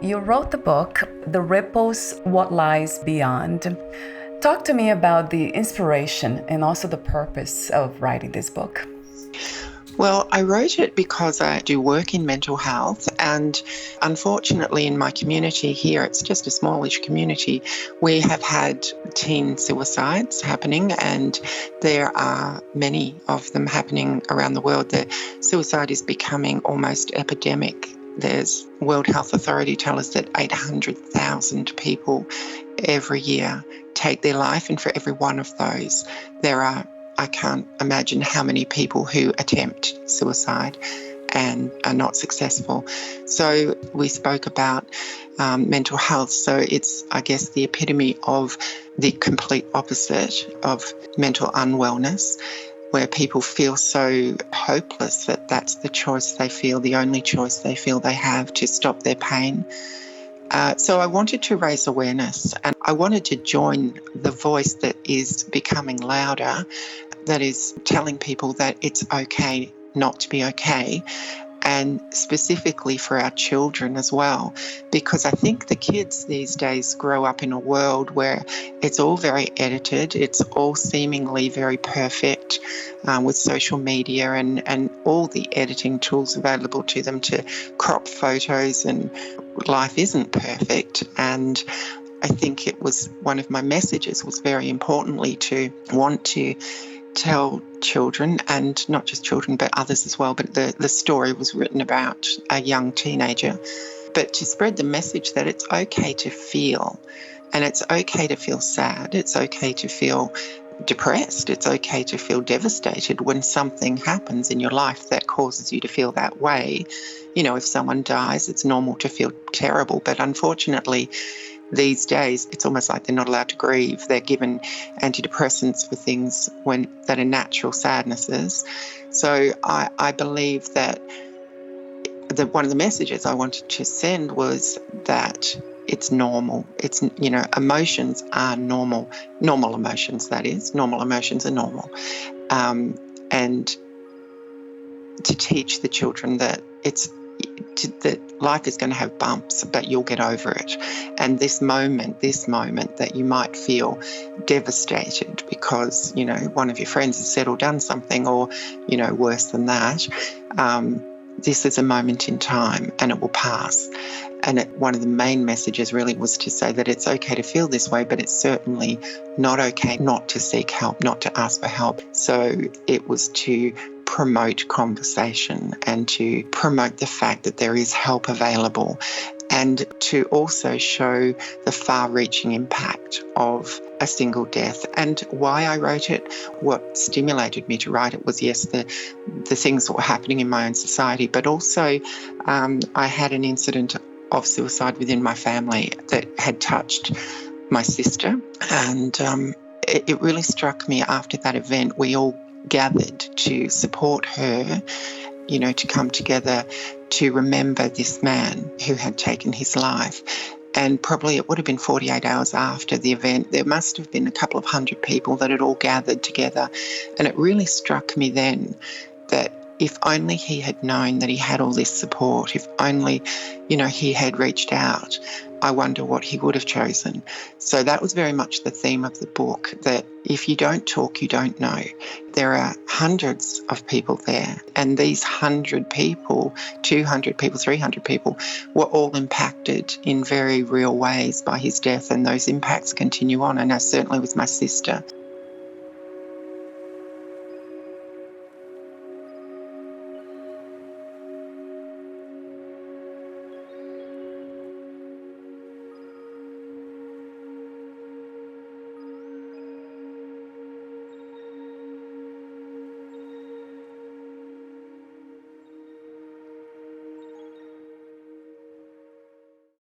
You wrote the book, The Ripples, What Lies Beyond. Talk to me about the inspiration and also the purpose of writing this book. Well, I wrote it because I do work in mental health, and unfortunately in my community here, it's just a smallish community, we have had teen suicides happening, and there are many of them happening around the world. The suicide is becoming almost epidemic. There's World Health Authority tell us that 800,000 people every year take their life, and for every one of those, I can't imagine how many people who attempt suicide and are not successful. So we spoke about mental health. So it's, I guess, the epitome of the complete opposite of mental unwellness, where people feel so hopeless that that's the choice they feel, the only choice they feel they have to stop their pain. So I wanted to raise awareness, and I wanted to join the voice that is becoming louder, that is telling people that it's okay not to be okay, and specifically for our children as well, because I think the kids these days grow up in a world where it's all very edited, it's all seemingly very perfect, with social media and all the editing tools available to them to crop photos, and life isn't perfect. And I think it was one of my messages was very importantly to want to tell children, and not just children but others as well, but the story was written about a young teenager, but to spread the message that it's okay to feel, and it's okay to feel sad, it's okay to feel depressed, it's okay to feel devastated when something happens in your life that causes you to feel that way. You know, if someone dies, it's normal to feel terrible, but unfortunately these days, it's almost like they're not allowed to grieve. They're given antidepressants for things that are natural sadnesses. So I believe that one of the messages I wanted to send was that it's normal. It's, emotions are normal. Normal emotions, that is. Normal emotions are normal. And to teach the children that that life is going to have bumps, but you'll get over it. And this moment that you might feel devastated because, one of your friends has said or done something, or, worse than that, this is a moment in time and it will pass. And one of the main messages really was to say that it's okay to feel this way, but it's certainly not okay not to seek help, not to ask for help. So it was to promote conversation and to promote the fact that there is help available, and to also show the far-reaching impact of a single death. And why I wrote it, what stimulated me to write it was, yes, the things that were happening in my own society, but also I had an incident of suicide within my family that had touched my sister, and it really struck me after that event. We all gathered to support her, to come together to remember this man who had taken his life. And probably it would have been 48 hours after the event, there must have been a couple of hundred people that had all gathered together. And it really struck me then that if only he had known that he had all this support, if only, he had reached out, I wonder what he would have chosen. So that was very much the theme of the book, that if you don't talk, you don't know. There are hundreds of people there, and these 100 people, 200 people, 300 people were all impacted in very real ways by his death, and those impacts continue on. And certainly with my sister,